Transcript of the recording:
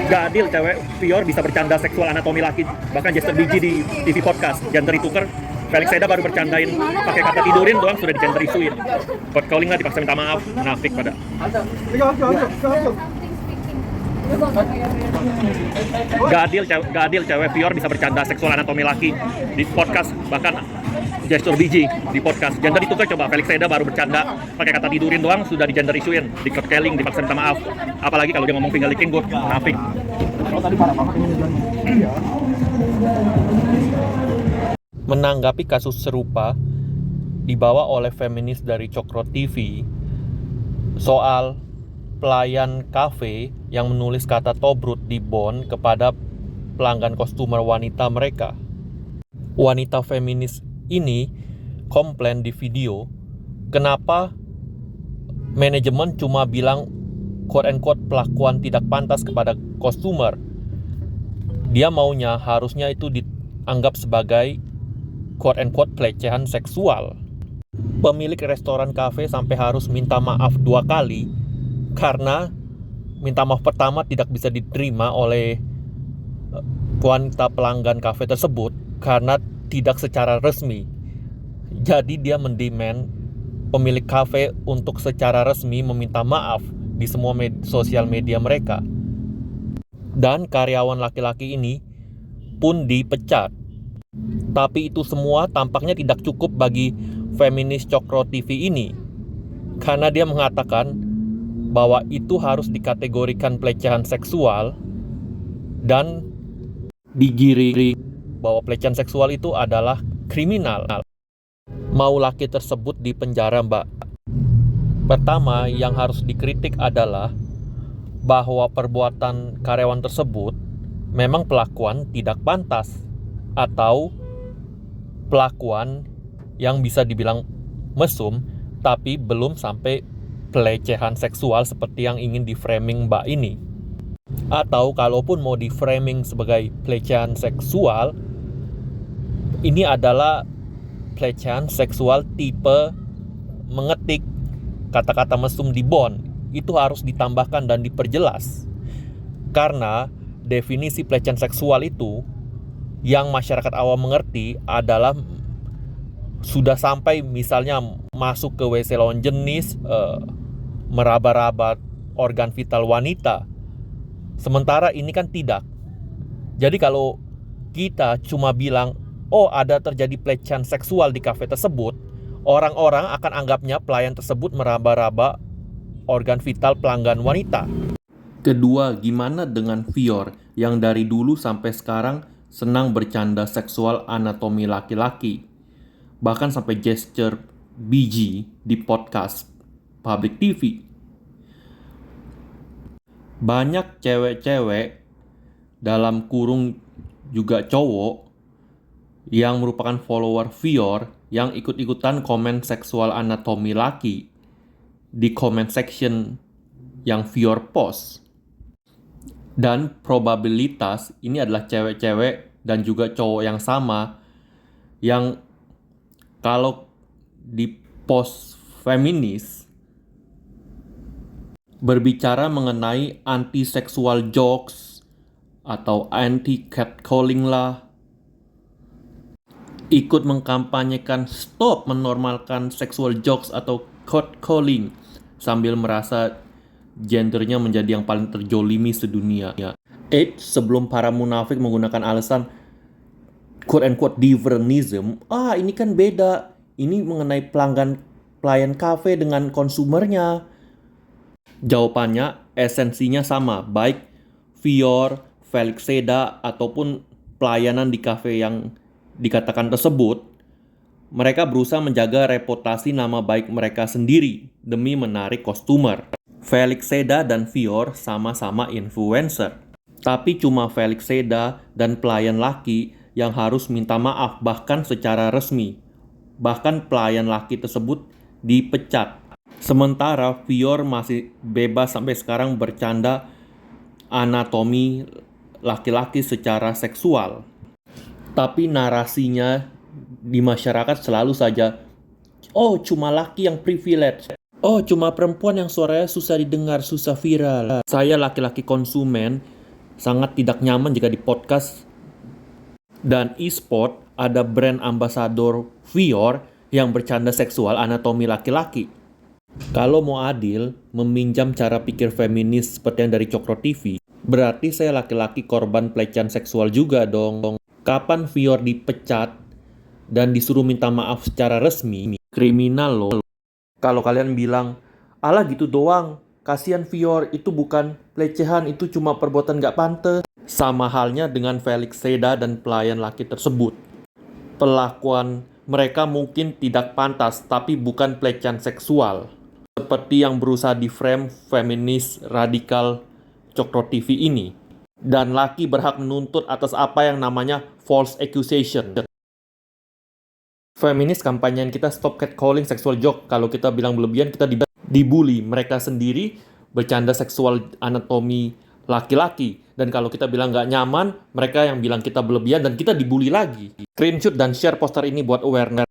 Gak adil cewek Fior bisa bercanda seksual anatomi laki, bahkan Jester Biji di TV podcast gender ditukar. Felix Seda baru bercandain pakai kata tidurin doang sudah digender isuin. Code calling lah dipaksa minta maaf, munafik pada. Gak adil cewek Fior bisa bercanda seksual anatomi laki di podcast, bahkan Gesture Biji di podcast gender ditukar. Coba Felix Seda baru bercanda pakai kata tidurin doang sudah di gender isuin, di code calling dipaksa minta maaf. Apalagi kalau dia ngomong finger licking, gue munafik. Menanggapi kasus serupa dibawa oleh feminis dari Cokro TV soal pelayan kafe yang menulis kata tobrut di bon kepada pelanggan kostumer wanita mereka. Wanita feminis ini komplain di video, kenapa manajemen cuma bilang quote-unquote pelakuan tidak pantas kepada kostumer. Dia maunya harusnya itu dianggap sebagai quote-unquote pelecehan seksual. Pemilik restoran kafe sampai harus minta maaf 2 kali karena minta maaf pertama tidak bisa diterima oleh wanita pelanggan kafe tersebut karena tidak secara resmi. Jadi dia mendemand pemilik kafe untuk secara resmi meminta maaf di semua sosial media mereka. Dan karyawan laki-laki ini pun dipecat. Tapi itu semua tampaknya tidak cukup bagi feminis Cokro TV ini, karena dia mengatakan bahwa itu harus dikategorikan pelecehan seksual dan digiring bahwa pelecehan seksual itu adalah kriminal. Mau laki tersebut di penjara, Mbak? Pertama yang harus dikritik adalah bahwa perbuatan karyawan tersebut memang pelakuan tidak pantas atau pelakuan yang bisa dibilang mesum tapi belum sampai pelecehan seksual seperti yang ingin di-framing Mbak ini. Atau kalaupun mau di-framing sebagai pelecehan seksual, ini adalah pelecehan seksual tipe mengetik kata-kata mesum di bon. Itu harus ditambahkan dan diperjelas. Karena definisi pelecehan seksual itu yang masyarakat awam mengerti adalah sudah sampai misalnya masuk ke WC lawan jenis, meraba-raba organ vital wanita. Sementara ini kan tidak. Jadi kalau kita cuma bilang, oh ada terjadi pelecehan seksual di kafe tersebut, orang-orang akan anggapnya pelayan tersebut meraba-raba organ vital pelanggan wanita. Kedua, gimana dengan Fior yang dari dulu sampai sekarang senang bercanda seksual anatomi laki-laki, bahkan sampai gesture biji di podcast public TV. Banyak cewek-cewek dalam kurung juga cowok yang merupakan follower Fior yang ikut-ikutan komen seksual anatomi laki di comment section yang Fior post. Dan probabilitas ini adalah cewek-cewek dan juga cowok yang sama, yang kalau di post feminis berbicara mengenai anti-sexual jokes atau anti-catcalling lah, ikut mengkampanyekan stop menormalkan sexual jokes atau catcalling sambil merasa gendernya menjadi yang paling terjolimi sedunia. Sebelum para munafik menggunakan alasan quote-unquote divernism, ini kan beda. Ini mengenai pelayan kafe dengan konsumernya. Jawabannya esensinya sama, baik Fior, Felix Seda, ataupun pelayanan di kafe yang dikatakan tersebut. Mereka berusaha menjaga reputasi nama baik mereka sendiri demi menarik kostumer. Felix Seda dan Fior sama-sama influencer. Tapi cuma Felix Seda dan pelayan laki yang harus minta maaf bahkan secara resmi. Bahkan pelayan laki tersebut dipecat. Sementara Fior masih bebas sampai sekarang bercanda anatomi laki-laki secara seksual. Tapi narasinya di masyarakat selalu saja, oh cuma laki yang privilege. Oh, cuma perempuan yang suaranya susah didengar, susah viral. Saya laki-laki konsumen, sangat tidak nyaman jika di podcast dan e-sport ada brand ambasador Vior yang bercanda seksual anatomi laki-laki. Kalau mau adil, meminjam cara pikir feminis seperti yang dari Cokro TV, berarti saya laki-laki korban pelecehan seksual juga dong. Kapan Vior dipecat dan disuruh minta maaf secara resmi? Kriminal loh. Kalau kalian bilang, alah gitu doang, kasihan Vior, itu bukan pelecehan, itu cuma perbuatan gak pantas. Sama halnya dengan Felix Seda dan pelayan laki tersebut. Perlakuan mereka mungkin tidak pantas, tapi bukan pelecehan seksual. Seperti yang berusaha di-frame feminis radikal Cokro TV ini. Dan laki berhak menuntut atas apa yang namanya false accusation. Feminis kampanyean kita stop catcalling sexual joke. Kalau kita bilang berlebihan, kita dibully. Mereka sendiri bercanda seksual anatomi laki-laki. Dan kalau kita bilang nggak nyaman, mereka yang bilang kita berlebihan dan kita dibully lagi. Screenshot dan share poster ini buat awareness.